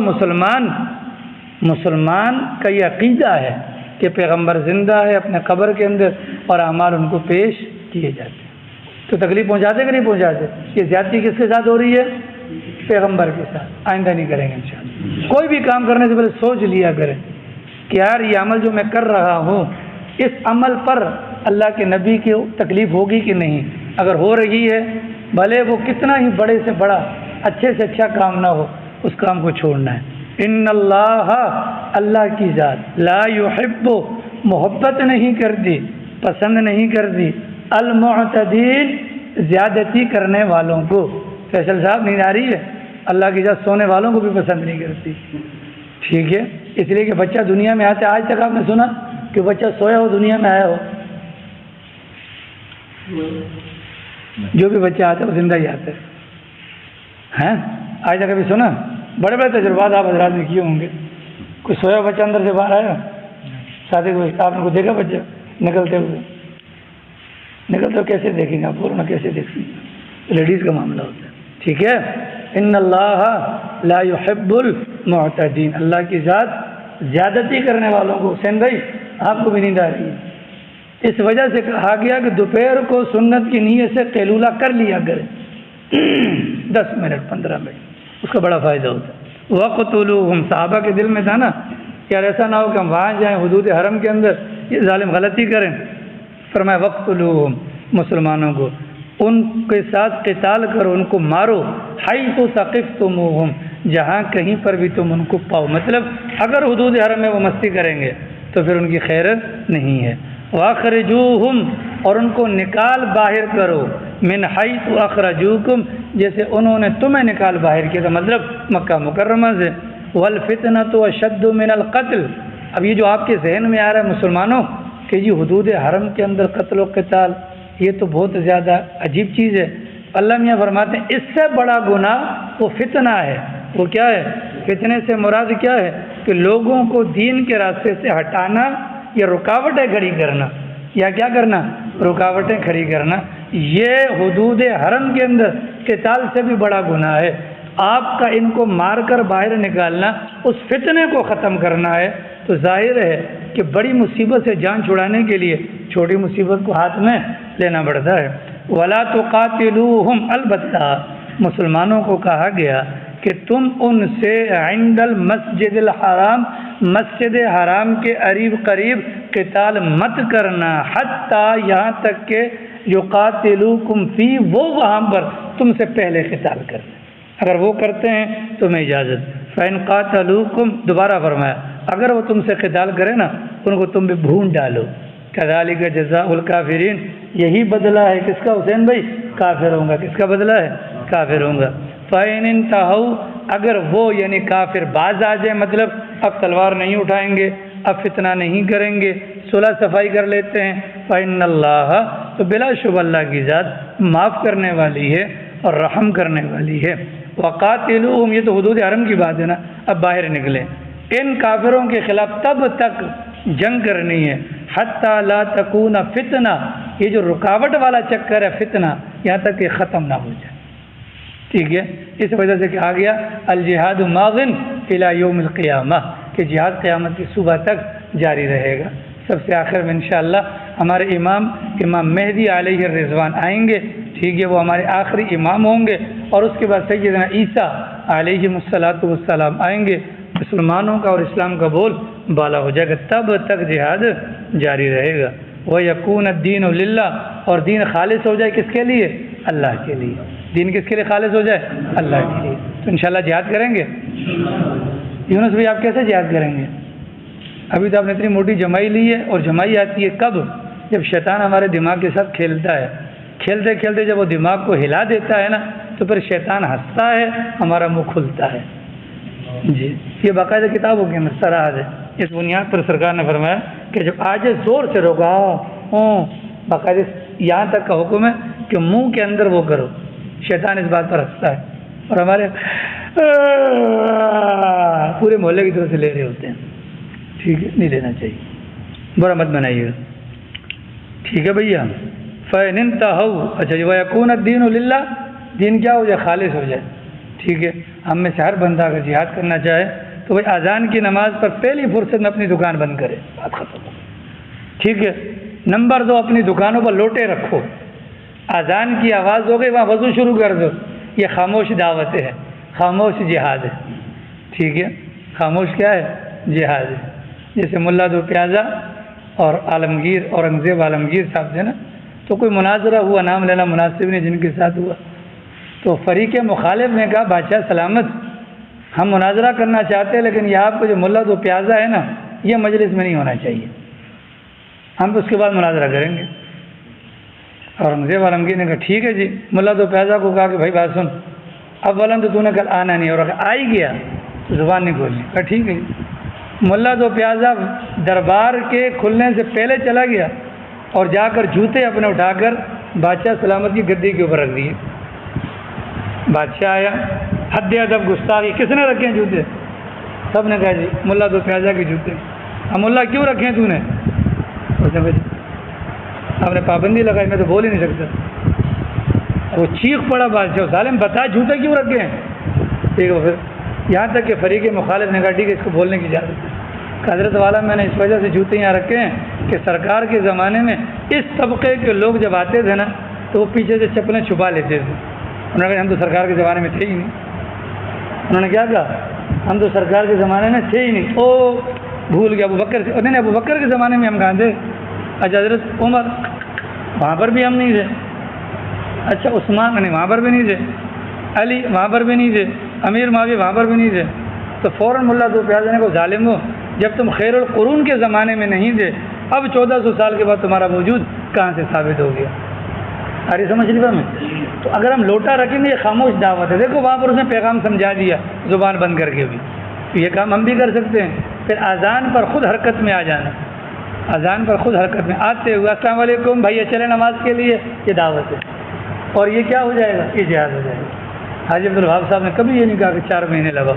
مسلمان کا یہ عقیدہ ہے کہ پیغمبر زندہ ہے اپنے قبر کے اندر، اور اعمال ان کو پیش کیے جاتے ہیں۔ تو تکلیف پہنچاتے کہ نہیں پہنچاتے؟ یہ زیادتی کس کے ساتھ ہو رہی ہے؟ پیغمبر کے ساتھ آئندہ نہیں کریں گے انشاءاللہ۔ کوئی بھی کام کرنے سے پہلے سوچ لیا کریں کہ یار یہ عمل جو میں کر رہا ہوں اس عمل پر اللہ کے نبی کی تکلیف ہوگی کہ نہیں، اگر ہو رہی ہے بھلے وہ کتنا ہی بڑے سے بڑا اچھے سے اچھا کام نہ ہو اس کام کو چھوڑنا ہے۔ ان اللہ، اللہ کی ذات، لا یحب، محبت نہیں کرتی، پسند نہیں کرتی، المعتدین، زیادتی کرنے والوں کو۔ فیصل صاحب نیند آ رہی ہے؟ اللہ کی ذات سونے والوں کو بھی پسند نہیں کرتی، ٹھیک ہے؟ اس لیے کہ بچہ دنیا میں آتا ہے، آج تک آپ نے سنا کہ بچہ سویا ہو دنیا میں آیا ہو؟ جو بھی بچہ آتا ہے وہ زندہ ہی آتا ہے، آج تک ابھی سنا؟ بڑے بڑے تجربات آپ حضرات نے کیے ہوں گے۔ کوئی سویا بچہ اندر سے باہر آیا شادی کو، آپ نے کو دیکھا بچہ نکلتے ہوئے کیسے دیکھیں گے آپ؟ بولنا کیسے دیکھیں گے؟ لیڈیز کا معاملہ ہوتا ہے، ٹھیک ہے؟ ان اللہ لا يحب المعتدین، اللہ کی ذات زیادتی کرنے والوں کو۔ حسین بھائی آپ کو بھی نیند آ رہی ہے، اس وجہ سے کہا گیا کہ دوپہر کو سنت کی نیت سے قیلولہ کر لیا کرے 10 منٹ 15 منٹ، اس کا بڑا فائدہ ہوتا ہے۔ وَقْتُلُوهُمْ، صحابہ کے دل میں تھا نا یار ایسا نہ ہو کہ ہم وہاں جائیں حدود حرم کے اندر یہ ظالم غلطی کریں، فرمایا وَقْتُلُوهُمْ، مسلمانوں کو ان کے ساتھ قتال کرو، ان کو مارو، حیث ثقفتموہم، جہاں کہیں پر بھی تم ان کو پاؤ۔ مطلب اگر حدود حرم میں وہ مستی کریں گے تو پھر ان کی خیرت نہیں ہے۔ واخرجوہم، اور ان کو نکال باہر کرو، من حیث اخرجوکم، جیسے انہوں نے تمہیں نکال باہر کیا تھا، مطلب مکہ مکرمہ سے۔ والفتنۃ اشد من القتل، اب یہ جو آپ کے ذہن میں آ رہا ہے مسلمانوں کہ یہ حدود حرم کے اندر قتل و قتال، یہ تو بہت زیادہ عجیب چیز ہے۔ اللہ میاں فرماتے ہیں اس سے بڑا گناہ وہ فتنہ ہے۔ وہ کیا ہے؟ فتنے سے مراد کیا ہے؟ کہ لوگوں کو دین کے راستے سے ہٹانا یا رکاوٹیں کھڑی کرنا، یا کیا کرنا؟ رکاوٹیں کھڑی کرنا۔ یہ حدود حرم کے اندر قتال سے بھی بڑا گناہ ہے۔ آپ کا ان کو مار کر باہر نکالنا، اس فتنے کو ختم کرنا ہے، تو ظاہر ہے کہ بڑی مصیبت سے جان چھڑانے کے لیے چھوٹی مصیبت کو ہاتھ میں لینا پڑتا ہے۔ وَلَا تُقَاتِلُوهُمْ، البتہ مسلمانوں کو کہا گیا کہ تم ان سے عند المسجد الحرام، مسجد حرام کے قریب قتال مت کرنا، حتیٰ یہاں تک کہ یقاتلوکم فی، وہ وہاں پر تم سے پہلے قتال کریں، اگر وہ کرتے ہیں تمہیں اجازت۔ فَإِنْ قَاتَلُوكُمْ، دوبارہ فرمایا اگر وہ تم سے قتال کرے نا ان کو تم بھی بھون ڈالو۔ كَذَلِكَ جَزَاءُ الْكَافِرِينَ، یہی بدلہ ہے کس کا حسین بھائی؟ کافروں کا۔ کس کا بدلہ ہے؟ کافروں کا۔ فَإِنِ انْتَهَوْا، اگر وہ یعنی کافر باز آ جائے، مطلب اب تلوار نہیں اٹھائیں گے، اب فتنہ نہیں کریں گے، صلح صفائی کر لیتے ہیں، فَإِنَّ اللَّهَ، تو بلا شبہ اللہ کی ذات معاف کرنے والی ہے اور رحم کرنے والی ہے۔ وَقَاتِلُوهُمْ، یہ تو حدود حرم کی بات ہے نا، اب باہر نکلیں، ان کافروں کے خلاف تب تک جنگ کرنی ہے حتی لا تکون فتنہ، یہ جو رکاوٹ والا چکر ہے فتنہ، یہاں تک کہ ختم نہ ہو جائے، ٹھیک ہے؟ اس وجہ سے کہا گیا الجہاد ماضٍ الی یوم القیامہ، کہ جہاد قیامت کی صبح تک جاری رہے گا۔ سب سے آخر میں انشاءاللہ ہمارے امام مہدی علیہ الرضوان آئیں گے، ٹھیک ہے؟ وہ ہمارے آخری امام ہوں گے، اور اس کے بعد سیدنا عیسیٰ علیہ السلام آئیں گے، مسلمانوں کا اور اسلام کا بول بالا ہو جائے گا، تب تک جہاد جاری رہے گا۔ وَيَكُونَ الدِّينُ لِلَّهِ، اور دین خالص ہو جائے کس کے لیے؟ اللہ کے لیے۔ دین کس کے لیے خالص ہو جائے؟ اللہ کے لیے۔ تو انشاءاللہ جہاد کریں گے۔ یونس بھائی آپ کیسے جہاد کریں گے؟ ابھی تو آپ نے اتنی موٹی جمائی لی ہے، اور جمائی آتی ہے کب؟ جب شیطان ہمارے دماغ کے ساتھ کھیلتا ہے، کھیلتے کھیلتے جب وہ دماغ کو ہلا دیتا ہے نا تو پھر شیطان ہنستا ہے، ہمارا منہ کھلتا ہے۔ جی یہ باقاعدہ کتابوں کے اندر سراحت ہے۔ اس بنیاد پر سرکار نے فرمایا کہ جب آج زور سے روکا باقاعدہ یہاں تک کا حکم ہے کہ منہ کے اندر وہ کرو، شیطان اس بات پر ہنستا ہے، اور ہمارے پورے محلے کی طرف سے لے رہے ہوتے ہیں، ٹھیک ہے؟ نہیں لینا چاہیے، برا مت بنائیے گا، ٹھیک ہے بھیا؟ فَإِنِ انْتَهَوْا، اچھا وَيَكُونَ الدِّينُ لِلَّهِ، دین کیا ہو جائے؟ خالص ہو جائے، ٹھیک ہے؟ ہم میں سے ہر بندہ اگر جہاد کرنا چاہے تو وہ اذان کی نماز پر پہلی فرصت میں اپنی دکان بند کرے، بات ختم ہو، ٹھیک ہے؟ نمبر 2، اپنی دکانوں پر لوٹے رکھو، اذان کی آواز ہو گئی وہاں وضو شروع کر دو، یہ خاموش دعوت ہے۔ خاموش جہاد ہے. ٹھیک ہے, خاموش کیا ہے؟ جہاد ہے. جیسے ملا دو پیازا اور عالمگیر اورنگزیب عالمگیر صاحب تھے نا, تو کوئی مناظرہ ہوا, نام لینا مناسب نہیں جن کے ساتھ ہوا, تو فریق مخالف نے کہا بادشاہ سلامت, ہم مناظرہ کرنا چاہتے ہیں لیکن یہ آپ کو جو ملا دو پیازا ہے نا, یہ مجلس میں نہیں ہونا چاہیے, ہم اس کے بعد مناظرہ کریں گے. اورنگزیب عالمگیر نے کہا ٹھیک ہے جی. ملا دو پیازا کو کہا کہ بھائی بات سن, اولا تو نے کل آنا نہیں, اور اگر آ ہی گیا تو زبان نہیں کھولنی. کہا ٹھیک ہے جی. ملا دو پیازا دربار کے کھلنے سے پہلے چلا گیا اور جا کر جوتے اپنے اٹھا کر بادشاہ سلامت کی گدی کے اوپر رکھ دیے. بادشاہ آیا, حد ادب گستاخی, کس نے رکھے ہیں جوتے؟ سب نے کہا جی ملا دو پیازا کے جوتے. اب ملا کیوں رکھے ہیں تو نے؟ اس نے کہا آپ نے پابندی لگائی, میں تو بول ہی نہیں سکتا. وہ چیخ پڑا بادشاہ, ظالم بتا جوتے کیوں رکھے ہیں؟ ٹھیک ہے, پھر یہاں تک کہ فریق مخالف نے کہا ٹھیک ہے اس کو بولنے کی اجازت ہے. حضرت والا میں نے اس وجہ سے جوتے یہاں رکھے ہیں کہ سرکار کے زمانے میں اس طبقے کے لوگ جب آتے تھے نا تو وہ پیچھے سے چپلیں چھپا لیتے تھے. انہوں نے کہا ہم تو سرکار کے زمانے میں تھے ہی نہیں. انہوں نے کیا کہا, ہم تو سرکار کے زمانے میں تھے ہی نہیں. او بھول گیا ابو بکر سے, نہیں ابو بکر کے زمانے میں ہم کہاں تھے. اچھا حضرت عمر, وہاں پر بھی ہم نہیں تھے. اچھا عثمان, نہیں وہاں پر بھی نہیں تھے. علی وہاں پر بھی نہیں تھے. امیر معاویہ وہاں پر بھی نہیں تھے. تو فوراً ملا دو پیازا نے کو ظالم ہو, جب تم خیر القرون کے زمانے میں نہیں تھے, اب 1400 سال کے بعد تمہارا وجود کہاں سے ثابت ہو گیا؟ ارے سمجھ لیے میں. تو اگر ہم لوٹا رکھیں گے, یہ خاموش دعوت ہے. دیکھو وہاں پر اس نے پیغام سمجھا دیا زبان بند کر کے بھی, تو یہ کام ہم بھی کر سکتے ہیں. پھر اذان پر خود حرکت میں آ جانا, اذان پر خود حرکت میں آتے ہوئے السلام علیکم بھائی چلے نماز کے لیے, یہ دعوت ہے. اور یہ کیا ہو جائے گا؟ یہ جہاد ہو جائے گا. حاجی عبدالوہاب صاحب نے کبھی یہ نہیں کہا کہ 4 مہینے لگاؤ.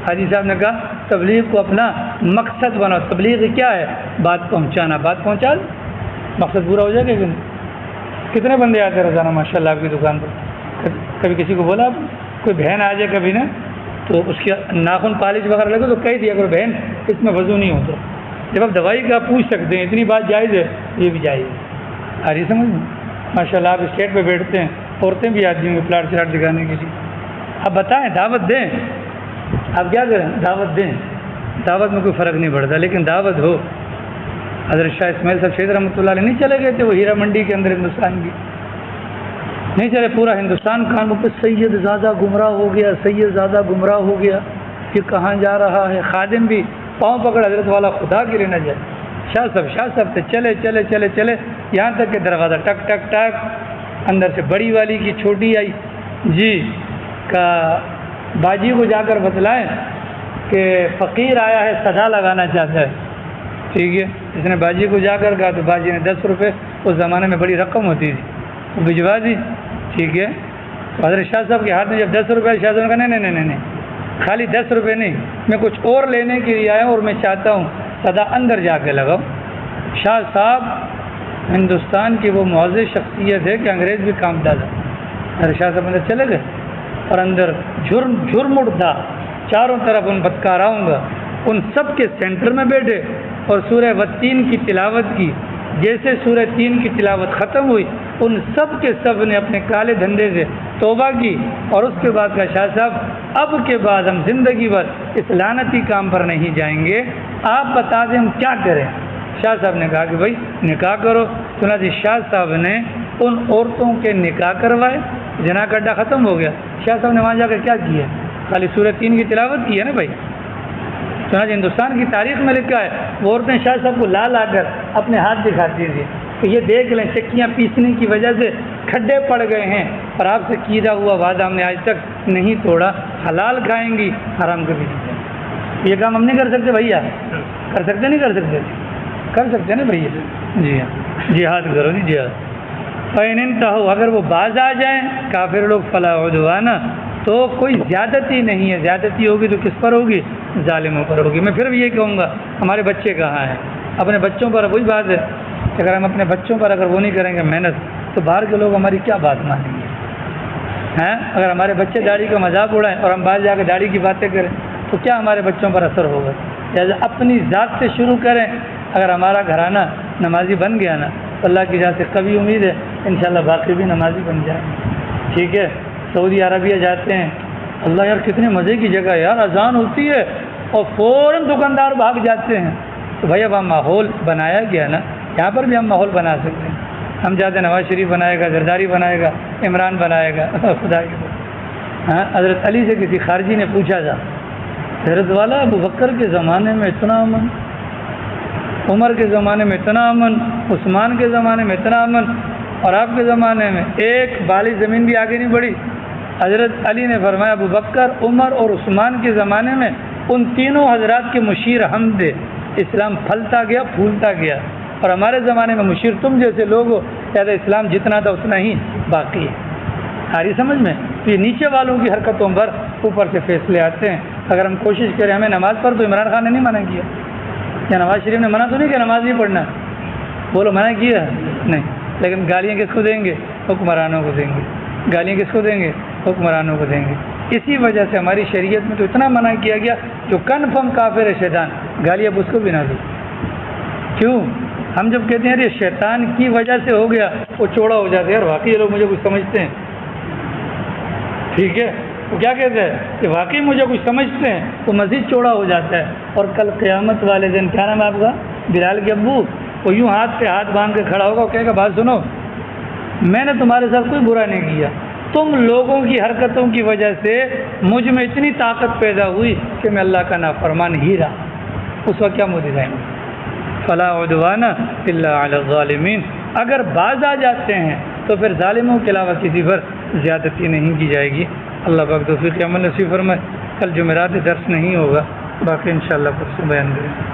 حاجی صاحب نے کہا تبلیغ کو اپنا مقصد بناؤ. تبلیغ کیا ہے؟ بات پہنچانا. بات پہنچا دو, مقصد پورا ہو جائے گا. کتنے بندے آتے روزانہ ماشاء اللہ آپ کی دکان پر؟ کبھی کسی کو بولا کوئی بہن آ جائے کبھی نا, تو اس کی ناخن پالش وغیرہ لگے تو کہہ دیا کرو بہن اس میں وضو نہیں ہوتا. جب آپ دوائی کا پوچھ سکتے ہیں, اتنی بات جائز ہے, یہ بھی جائز ہے. آ رہی سمجھ میں؟ ماشاء اللہ آپ اسٹیٹ پہ بیٹھتے ہیں, عورتیں بھی آتی ہوں گی پلاٹ شلاٹ دکھانے کے لیے. آپ بتائیں, دعوت دیں. آپ کیا کریں؟ دعوت دیں. دعوت میں کوئی فرق نہیں پڑتا, لیکن دعوت ہو. حضرت شاہ اسماعیل صاحب شہید رحمۃ اللہ علیہ نہیں چلے گئے تھے وہ ہیرا منڈی کے اندر ہندوستان کی, نہیں چلے. پورا ہندوستان کان پہ سید زیادہ گمراہ ہو گیا, سید زیادہ گمراہ ہو گیا, یہ کہاں جا رہا ہے. خادم بھی پاؤں پکڑ, حضرت والا خدا کے لیے نہ جائے. شاہ صاحب سے چلے چلے چلے چلے یہاں تک کہ دروازہ ٹک ٹک ٹک, اندر سے بڑی والی کی چھوٹی آئی جی کا باجی کو جا کر بتلائیں کہ فقیر آیا ہے, صدا لگانا چاہتا ہے. ٹھیک ہے, اس نے باجی کو جا کر کہا تو باجی نے 10 روپے, اس زمانے میں بڑی رقم ہوتی تھی, وہ بھجوا دی. ٹھیک ہے, تو حضرت شاہ صاحب کے ہاتھ میں جب 10 روپے, شاہ صاحب نے کہا نہیں, خالی 10 روپے نہیں, میں کچھ اور لینے کے لیے آیا ہوں اور میں چاہتا ہوں صدا اندر جا کے لگاؤ. شاہ صاحب ہندوستان کی وہ معزز شخصیت ہے کہ انگریز بھی کام ڈالا. حضرت شاہ صاحب اندر چلے گئے اور اندر جرم اٹھا, چاروں طرف ان بدکاراؤں گا, ان سب کے سینٹر میں بیٹھے اور سورہ والتین کی تلاوت کی. جیسے سورہ 3 کی تلاوت ختم ہوئی, ان سب کے سب نے اپنے کالے دھندے سے توبہ کی, اور اس کے بعد کہا شاہ صاحب اب کے بعد ہم زندگی بھر اس لعنتی کام پر نہیں جائیں گے, آپ بتا دیں ہم کیا کریں. شاہ صاحب نے کہا کہ بھائی نکاح کرو. چنانچہ شاہ صاحب نے ان عورتوں کے نکاح کروائے, جنا کا اڈا ختم ہو گیا. شاہ صاحب نے وہاں جا کر کیا کیا؟ خالی سورہ 3 کی تلاوت کی ہے نا بھائی. چنانچہ ہندوستان کی تاریخ میں لکھا ہے وہ عورتیں شاہ صاحب کو لا کہ اپنے ہاتھ دکھاتی تھی کہ یہ دیکھ لیں چکیاں پیسنے کی وجہ سے کھڈے پڑ گئے ہیں, اور آپ سے کیا ہوا وعدہ ہم نے آج تک نہیں توڑا, حلال کھائیں گی حرام کبھی نہیں کھائیں. یہ کام ہم نہیں کر سکتے بھیا؟ کر سکتے نہیں کر سکتے؟ کر سکتے نا بھیا. جی ہاں, جہاد کرو نہیں جہاد. فَإِنْ اگر وہ باز آ جائیں کافر لوگ فَلَا عُدْوَانَ, تو کوئی زیادتی نہیں ہے. زیادتی ہوگی تو کس پر ہوگی؟ ظالموں پر ہوگی. میں پھر بھی یہ کہوں گا ہمارے بچے کہاں ہیں؟ اپنے بچوں پر وہی بات ہے کہ اگر ہم اپنے بچوں پر اگر وہ نہیں کریں گے محنت, تو باہر کے لوگ ہماری کیا بات مانیں گے ہیں؟ اگر ہمارے بچے داڑھی کا مذاق اڑائیں اور ہم باہر جا کے داڑھی کی باتیں کریں تو کیا ہمارے بچوں پر اثر ہوگا؟ لہٰذا اپنی ذات سے شروع کریں. اگر ہمارا گھرانہ نمازی بن گیا نا تو اللہ کی ذات سے کبھی امید ہے انشاءاللہ باقی بھی نمازی بن جائیں. ٹھیک ہے, سعودی عربیہ جاتے ہیں اللہ یار کتنے مزے کی جگہ ہے یار، اذان ہوتی ہے اور فوراً دکاندار بھاگ جاتے ہیں. تو بھائی اب ہم ماحول بنایا گیا نا، یہاں پر بھی ہم ماحول بنا سکتے ہیں. ہم چاہتے ہیں نواز شریف بنائے گا، زرداری بنائے گا، عمران بنائے گا. خدا کی ہاں، حضرت علی سے کسی خارجی نے پوچھا تھا، حضرت والا ابو بکر کے زمانے میں اتنا امن، عمر کے زمانے میں اتنا امن، عثمان کے زمانے میں اتنا امن، اور آپ کے زمانے میں ایک بالی زمین بھی آگے نہیں بڑھی. حضرت علی نے فرمایا ابو بکر، عمر اور عثمان کے زمانے میں ان تینوں حضرات کے مشیر ہم تھے، اسلام پھلتا گیا پھولتا گیا، اور ہمارے زمانے میں مشیر تم جیسے لوگ ہو، لہٰذا اسلام جتنا تھا اتنا ہی باقی ہے. ساری سمجھ میں تو یہ نیچے والوں کی حرکتوں پر اوپر سے فیصلے آتے ہیں. اگر ہم کوشش کریں ہمیں نماز پر، تو عمران خان نے نہیں منع کیا، یا نواز شریف نے منع تو نہیں کہ نماز نہیں پڑھنا، بولو منع کیا نہیں. لیکن گالیاں کس کو دیں گے؟ حکمرانوں کو دیں گے. گالیاں کس کو دیں گے؟ حکمرانوں کو دیں گے. اسی وجہ سے ہماری شریعت میں تو اتنا منع کیا گیا، جو کنفرم کافر ہے شیطان، گالیاں اس کو بھی نہ دو. کیوں؟ ہم جب کہتے ہیں یہ شیطان کی وجہ سے ہو گیا، وہ چوڑا ہو جاتا ہے. یار واقعی یہ لوگ مجھے کچھ سمجھتے ہیں، ٹھیک ہے، وہ کیا کہتے ہیں کہ واقعی مجھے کچھ سمجھتے ہیں، تو مزید چوڑا ہو جاتا ہے. اور کل قیامت والے دن کیا نام ہے آپ کا؟ بلال کے ابو، وہ یوں ہاتھ پہ ہاتھ باندھ کے کھڑا ہوگا، وہ کہے گا بات سنو، میں نے تمہارے ساتھ کوئی برا نہیں کیا، تم لوگوں کی حرکتوں کی وجہ سے مجھ میں اتنی طاقت پیدا ہوئی کہ میں اللہ کا نافرمان ہی رہا. اس وقت کیا منہ دکھائیں گے؟ فلا عدوان الا علی الظالمین. اگر باز آ جاتے ہیں تو پھر ظالموں کے علاوہ کسی پر زیادتی نہیں کی جائے گی. اللہ پاک توفیق عمل نصیب فرمائے. کل جمعرات درس نہیں ہوگا، باقی انشاءاللہ پرسوں بیان کریں.